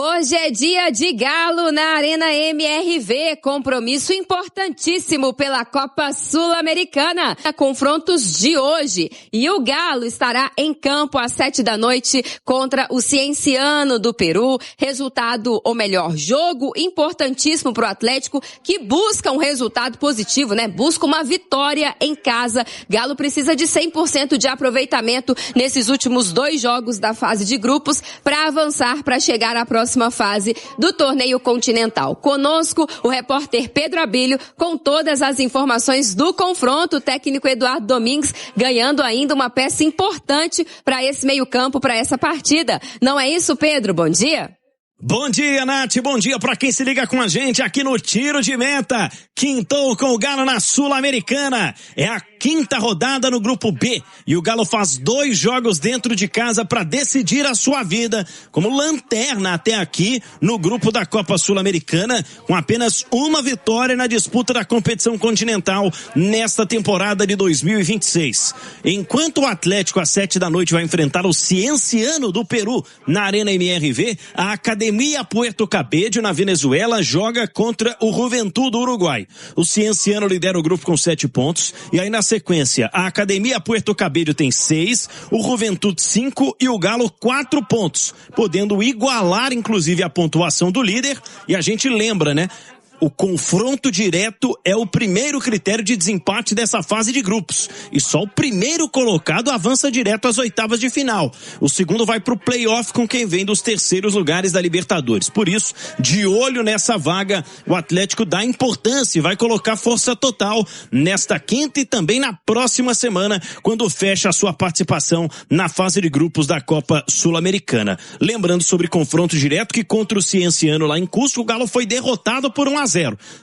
Hoje é dia de Galo na Arena MRV, compromisso importantíssimo pela Copa Sul-Americana. Confrontos de hoje e o Galo estará em campo às 7h contra o Cienciano do Peru. Resultado, ou melhor, jogo importantíssimo para o Atlético que busca um resultado positivo, né? Busca uma vitória em casa. Galo precisa de 100% de aproveitamento nesses últimos 2 jogos da fase de grupos para avançar, para chegar à próxima fase do torneio continental. Conosco, o repórter Pedro Abílio, com todas as informações do confronto. O técnico Eduardo Domingues ganhando ainda uma peça importante para esse meio-campo, para essa partida. Não é isso, Pedro? Bom dia. Bom dia, Nath. Bom dia para quem se liga com a gente aqui no Tiro de Meta. Quintou com o Galo na Sul-Americana. É a 5ª rodada no Grupo B. E o Galo faz 2 jogos dentro de casa para decidir a sua vida como lanterna até aqui no grupo da Copa Sul-Americana, com apenas uma vitória na disputa da competição continental nesta temporada de 2026. Enquanto o Atlético às 7h vai enfrentar o Cienciano do Peru na Arena MRV, a Academia Puerto Cabello na Venezuela joga contra o Juventud do Uruguai. O Cienciano lidera o grupo com 7 pontos e aí na sequência a Academia Puerto Cabello tem 6, o Juventud 5 e o Galo 4 pontos, podendo igualar inclusive a pontuação do líder. E a gente lembra, né? O confronto direto é o primeiro critério de desempate dessa fase de grupos. E só o primeiro colocado avança direto às 8ª de final. O segundo vai para o play-off com quem vem dos terceiros lugares da Libertadores. Por isso, de olho nessa vaga, o Atlético dá importância e vai colocar força total nesta 5ª e também na próxima semana, quando fecha a sua participação na fase de grupos da Copa Sul-Americana. Lembrando sobre confronto direto que contra o Cienciano lá em Cusco, o Galo foi derrotado por 1-0.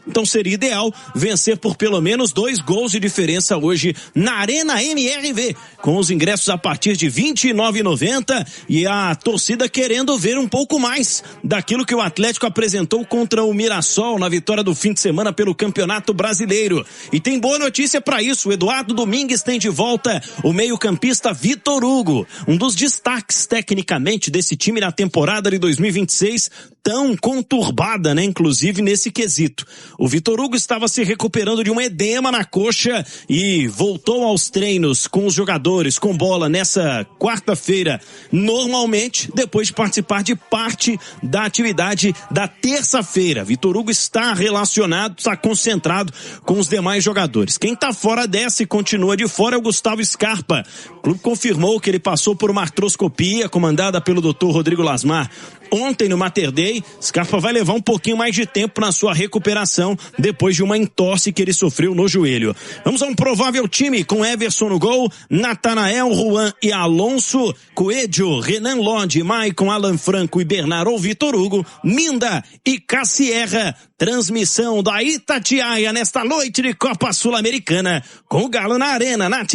Então seria ideal vencer por pelo menos 2 gols de diferença hoje na Arena MRV, com os ingressos a partir de R$ 29,90 e a torcida querendo ver um pouco mais daquilo que o Atlético apresentou contra o Mirassol na vitória do fim de semana pelo Campeonato Brasileiro. E tem boa notícia para isso: o Eduardo Domingues tem de volta o meio-campista Vitor Hugo, um dos destaques tecnicamente desse time na temporada de 2026, tão conturbada, né, inclusive nesse quesito. O Vitor Hugo estava se recuperando de um edema na coxa e voltou aos treinos com os jogadores, com bola, nessa quarta-feira, normalmente, depois de participar de parte da atividade da terça-feira. Vitor Hugo está relacionado, está concentrado com os demais jogadores. Quem está fora dessa e continua de fora é o Gustavo Scarpa. O clube confirmou que ele passou por uma artroscopia comandada pelo Dr. Rodrigo Lasmar ontem no Mater Dei. Scarpa vai levar um pouquinho mais de tempo na sua recuperação depois de uma entorse que ele sofreu no joelho. Vamos a um provável time com Everson no gol, Natanael, Juan e Alonso, Coelho, Renan Lodi, Maicon, Alan Franco e Bernardo ou Vitor Hugo, Minda e Cassierra. Transmissão da Itatiaia nesta noite de Copa Sul-Americana com o Galo na Arena, Nath.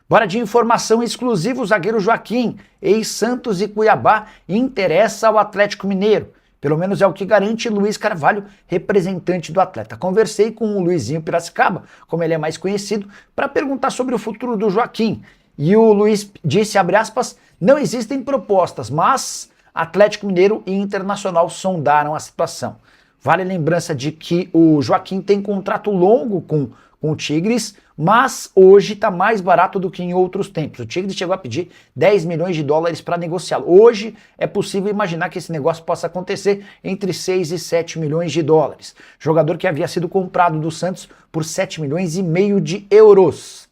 Bora de informação exclusiva: o zagueiro Joaquim, ex-Santos e Cuiabá, interessa ao Atlético Mineiro. Pelo menos é o que garante Luiz Carvalho, representante do atleta. Conversei com o Luizinho Piracicaba, como ele é mais conhecido, para perguntar sobre o futuro do Joaquim. E o Luiz disse, abre aspas, não existem propostas, mas Atlético Mineiro e Internacional sondaram a situação. Vale a lembrança de que o Joaquim tem contrato longo com o Tigres, mas hoje está mais barato do que em outros tempos. O Tigres chegou a pedir 10 milhões de dólares para negociá-lo. Hoje é possível imaginar que esse negócio possa acontecer entre 6 e 7 milhões de dólares. Jogador que havia sido comprado do Santos por 7 milhões e meio de euros.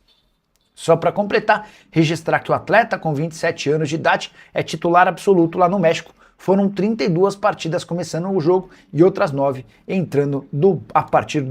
Só para completar, registrar que o atleta com 27 anos de idade é titular absoluto lá no México. Foram 32 partidas começando o jogo e outras 9 entrando a partir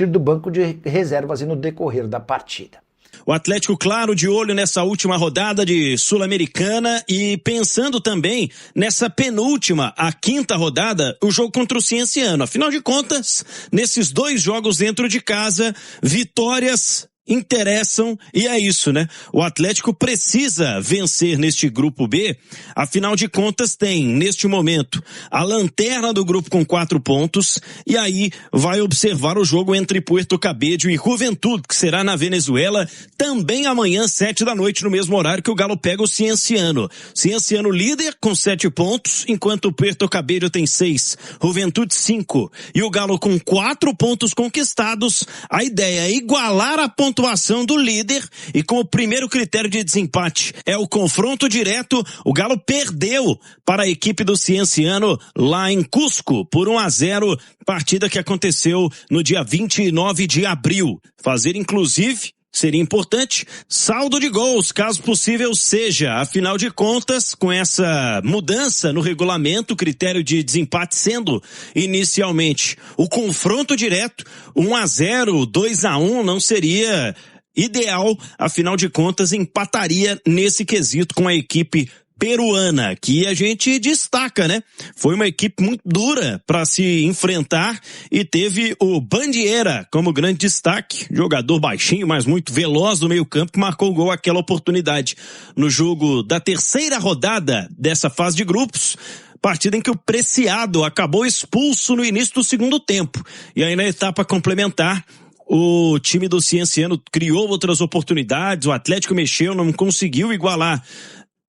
do banco de reservas e no decorrer da partida. O Atlético, claro, de olho nessa última rodada de Sul-Americana e pensando também nessa penúltima, a 5ª rodada, o jogo contra o Cienciano. Afinal de contas, nesses 2 jogos dentro de casa, vitórias interessam, e é isso, né? O Atlético precisa vencer neste grupo B, afinal de contas tem, neste momento, a lanterna do grupo com 4 pontos, e aí vai observar o jogo entre Puerto Cabello e Juventud, que será na Venezuela, também amanhã, 7 da noite, no mesmo horário que o Galo pega o Cienciano. Cienciano líder com 7 pontos, enquanto o Puerto Cabello tem 6, Juventud 5, e o Galo com 4 pontos conquistados. A ideia é igualar a pontuação do líder, e com o primeiro critério de desempate é o confronto direto. O Galo perdeu para a equipe do Cienciano lá em Cusco por 1-0, partida que aconteceu no dia 29 de abril. Fazer inclusive seria importante saldo de gols, caso possível seja. Afinal de contas, com essa mudança no regulamento, o critério de desempate sendo inicialmente o confronto direto, 1-0, 2-1 não seria ideal. Afinal de contas, empataria nesse quesito com a equipe peruana, que a gente destaca, né? Foi uma equipe muito dura para se enfrentar e teve o Bandeira como grande destaque, jogador baixinho, mas muito veloz do meio-campo, que marcou o gol aquela oportunidade no jogo da terceira rodada dessa fase de grupos. Partida em que o Preciado acabou expulso no início do segundo tempo. E aí na etapa complementar, o time do Cienciano criou outras oportunidades, o Atlético mexeu, não conseguiu igualar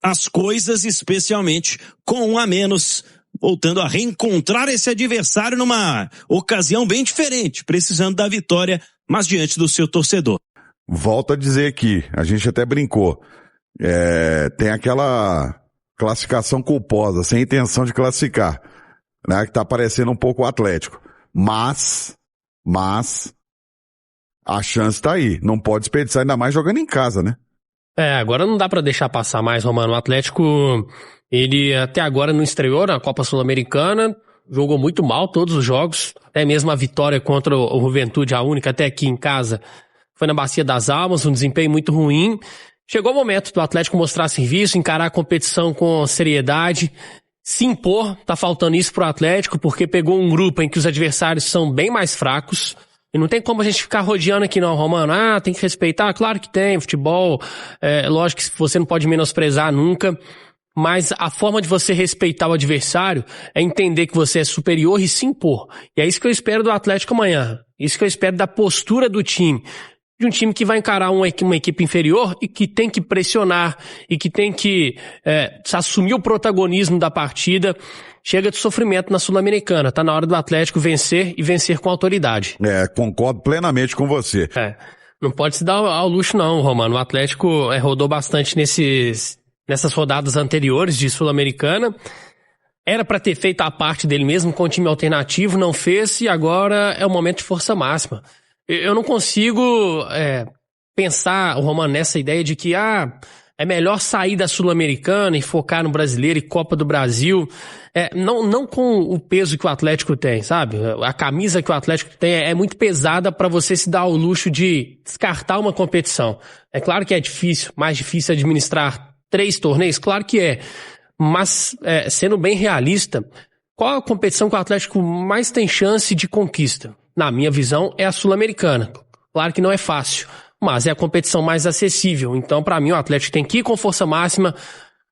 as coisas, especialmente com 1 a menos, voltando a reencontrar esse adversário numa ocasião bem diferente, precisando da vitória, mas diante do seu torcedor. Volto a dizer aqui, a gente até brincou, tem aquela classificação culposa, sem intenção de classificar, né, que tá parecendo um pouco o Atlético, mas a chance tá aí, não pode desperdiçar, ainda mais jogando em casa, né? Agora não dá pra deixar passar mais, Romano. O Atlético, ele até agora não estreou na Copa Sul-Americana, jogou muito mal todos os jogos, até mesmo a vitória contra o Juventude, a única até aqui em casa, foi na Bacia das Almas, um desempenho muito ruim. Chegou o momento do Atlético mostrar serviço, encarar a competição com seriedade, se impor. Tá faltando isso pro Atlético, porque pegou um grupo em que os adversários são bem mais fracos. E não tem como a gente ficar rodeando aqui não, Romano. Tem que respeitar? Claro que tem, futebol, lógico que você não pode menosprezar nunca, mas a forma de você respeitar o adversário é entender que você é superior e se impor. E é isso que eu espero do Atlético amanhã, isso que eu espero da postura do time, de um time que vai encarar uma equipe inferior e que tem que pressionar e que tem que assumir o protagonismo da partida. Chega de sofrimento na Sul-Americana. Tá na hora do Atlético vencer e vencer com autoridade. Concordo plenamente com você. Não pode se dar ao luxo não, Romano. O Atlético rodou bastante nessas rodadas anteriores de Sul-Americana. Era pra ter feito a parte dele mesmo com o time alternativo, não fez, e agora é o momento de força máxima. Eu não consigo pensar, Romano, nessa ideia de que é melhor sair da Sul-Americana e focar no Brasileiro e Copa do Brasil. Não com o peso que o Atlético tem, sabe? A camisa que o Atlético tem é muito pesada para você se dar o luxo de descartar uma competição. É claro que é difícil, mais difícil administrar 3 torneios, claro que é. Mas, sendo bem realista, qual a competição que o Atlético mais tem chance de conquista? Na minha visão, é a Sul-Americana. Claro que não é fácil, mas é a competição mais acessível. Então, para mim, o Atlético tem que ir com força máxima,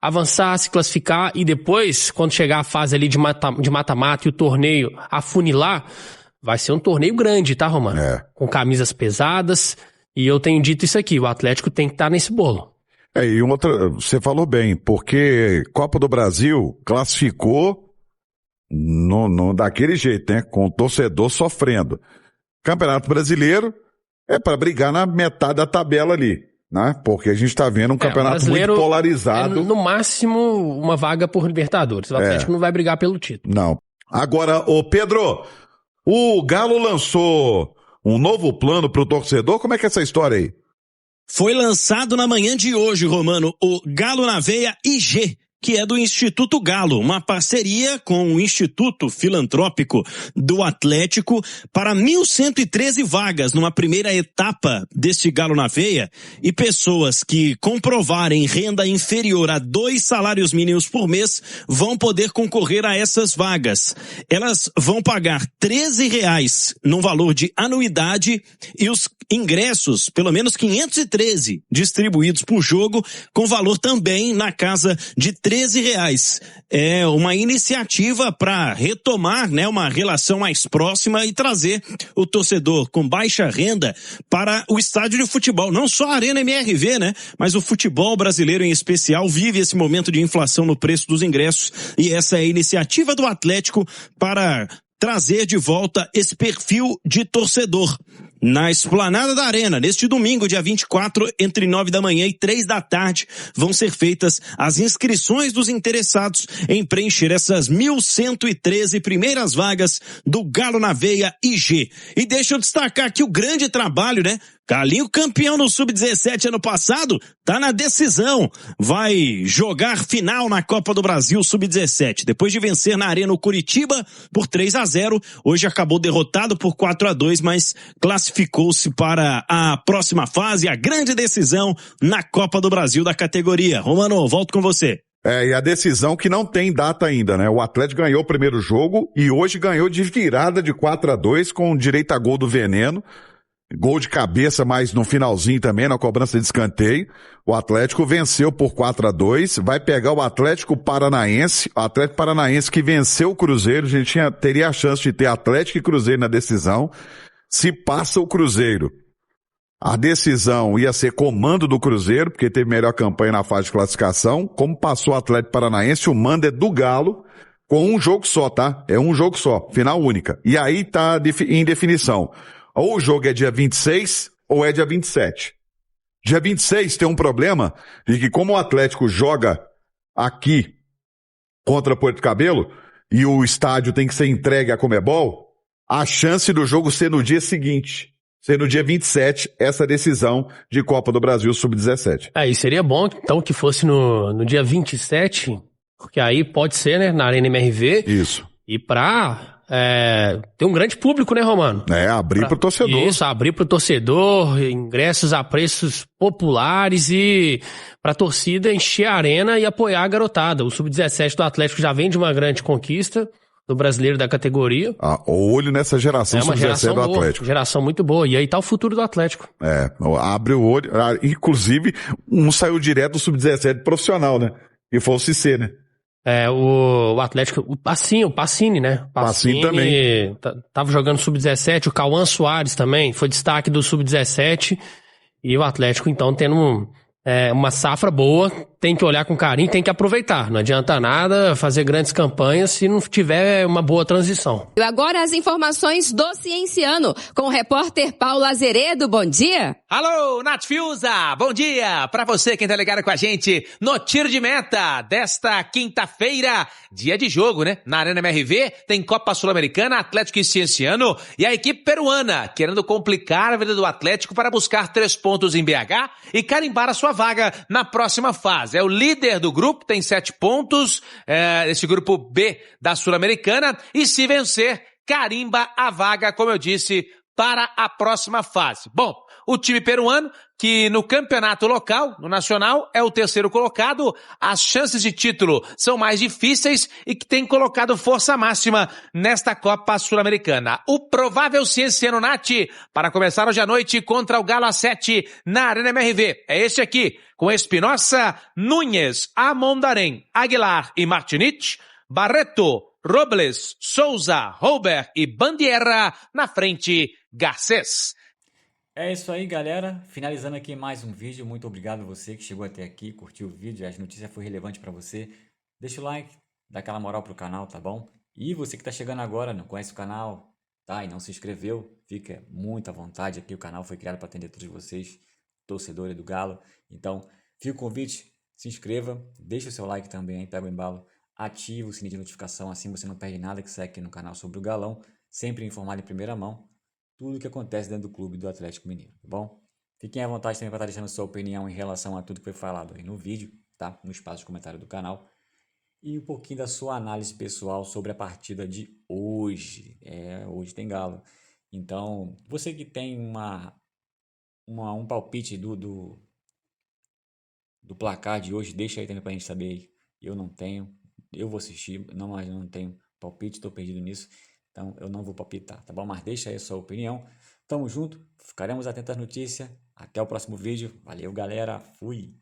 avançar, se classificar e depois, quando chegar a fase ali de mata-mata e o torneio afunilar, vai ser um torneio grande, tá, Romano? Com camisas pesadas, e eu tenho dito isso aqui, o Atlético tem que estar nesse bolo. E outra, você falou bem, porque Copa do Brasil classificou daquele jeito, né? Com o torcedor sofrendo. Campeonato Brasileiro é para brigar na metade da tabela ali, né? Porque a gente tá vendo um campeonato muito polarizado. No máximo, uma vaga por Libertadores. O Atlético não vai brigar pelo título. Não. Agora, Pedro, o Galo lançou um novo plano pro torcedor. Como é que é essa história aí? Foi lançado na manhã de hoje, Romano, o Galo na Veia IG, que é do Instituto Galo, uma parceria com o Instituto Filantrópico do Atlético para 1.113 vagas numa primeira etapa deste Galo na Veia, e pessoas que comprovarem renda inferior a 2 salários mínimos por mês vão poder concorrer a essas vagas. Elas vão pagar R$13 no valor de anuidade e os ingressos, pelo menos 513 distribuídos por jogo, com valor também na casa de R$13. É uma iniciativa para retomar, né, uma relação mais próxima e trazer o torcedor com baixa renda para o estádio de futebol. Não só a Arena MRV, né, mas o futebol brasileiro em especial vive esse momento de inflação no preço dos ingressos, e essa é a iniciativa do Atlético para trazer de volta esse perfil de torcedor. Na Esplanada da Arena, neste domingo, dia 24, entre 9 da manhã e 3 da tarde, vão ser feitas as inscrições dos interessados em preencher essas 1.113 primeiras vagas do Galo na Veia IG. E deixa eu destacar aqui o grande trabalho, né? Carlinho, campeão no Sub-17 ano passado, tá na decisão. Vai jogar final na Copa do Brasil Sub-17. Depois de vencer na Arena o Curitiba por 3-0, hoje acabou derrotado por 4-2, mas classificou-se para a próxima fase, a grande decisão na Copa do Brasil da categoria. Romano, volto com você. E a decisão que não tem data ainda, né? O Atlético ganhou o primeiro jogo e hoje ganhou de virada de 4-2 com direito a gol do Veneno. Gol de cabeça, mas no finalzinho também, na cobrança de escanteio. O Atlético venceu por 4-2, vai pegar o Atlético Paranaense que venceu o Cruzeiro. A gente teria a chance de ter Atlético e Cruzeiro na decisão. Se passa o Cruzeiro, a decisão ia ser comando do Cruzeiro, porque teve melhor campanha na fase de classificação. Como passou o Atlético Paranaense, o mando é do Galo, com um jogo só, tá? É um jogo só, final única. E aí tá em definição. Ou o jogo é dia 26 ou é dia 27. Dia 26 tem um problema de que como o Atlético joga aqui contra Porto Cabelo e o estádio tem que ser entregue à Conmebol, a chance do jogo ser no dia seguinte, ser no dia 27, essa decisão de Copa do Brasil Sub-17. E seria bom então que fosse no dia 27, porque aí pode ser, né, na Arena MRV. Isso. E ter um grande público, né, Romano? Abrir pro torcedor. Isso, abrir pro torcedor, ingressos a preços populares e pra torcida encher a arena e apoiar a garotada. O Sub-17 do Atlético já vem de uma grande conquista do brasileiro da categoria. O olho nessa geração Sub-17 do Atlético. Geração muito boa. E aí tá o futuro do Atlético. Abre o olho. Inclusive, um saiu direto do Sub-17 profissional, né? E foi o Cissé, né? O Atlético, o Pacini, né? Pacini também. Tava jogando Sub-17, o Cauã Soares também, foi destaque do Sub-17, e o Atlético, então, tendo uma safra boa, tem que olhar com carinho, tem que aproveitar. Não adianta nada fazer grandes campanhas se não tiver uma boa transição. E agora as informações do Cienciano, com o repórter Paulo Azeredo. Bom dia. Alô, Nath Fiuza, bom dia para você quem tá ligado com a gente no Tiro de Meta desta quinta-feira, dia de jogo, né? Na Arena MRV tem Copa Sul-Americana, Atlético e Cienciano e a equipe peruana querendo complicar a vida do Atlético para buscar 3 pontos em BH e carimbar a sua vaga na próxima fase. É o líder do grupo, tem 7 pontos, esse grupo B da Sul-Americana, e se vencer, carimba a vaga, como eu disse, para a próxima fase. Bom, o time peruano, que no campeonato local, no nacional, é o 3º colocado, as chances de título são mais difíceis e que tem colocado força máxima nesta Copa Sul-Americana. O provável Cienciano Nath, para começar hoje à noite contra o Galo A7 na Arena MRV, é este aqui, com Espinosa, Núñez, Amondarém, Aguilar e Martinich, Barreto, Robles, Souza, Robert e Bandierra, na frente, Garcês. É isso aí, galera. Finalizando aqui mais um vídeo. Muito obrigado a você que chegou até aqui, curtiu o vídeo, as notícias foram relevantes para você. Deixa o like, dá aquela moral pro canal, tá bom? E você que tá chegando agora, não conhece o canal, tá? E não se inscreveu, fica muito à vontade aqui. O canal foi criado para atender todos vocês, torcedores do Galo. Então, fica o convite, se inscreva, deixa o seu like também, pega o embalo, ativa o sininho de notificação, assim você não perde nada que sai aqui no canal sobre o Galão, sempre informado em primeira mão tudo o que acontece dentro do clube do Atlético Mineiro, tá bom? Fiquem à vontade também para estar deixando sua opinião em relação a tudo que foi falado aí no vídeo, tá? No espaço de comentário do canal. e um pouquinho da sua análise pessoal sobre a partida de hoje. Hoje tem Galo. Então, você que tem um palpite do placar de hoje, deixa aí também pra gente saber. Eu não tenho, eu vou assistir, mas eu não tenho palpite, estou perdido nisso, então eu não vou palpitar, tá bom? Mas deixa aí a sua opinião. Tamo junto, ficaremos atentos às notícias. Até o próximo vídeo. Valeu, galera. Fui!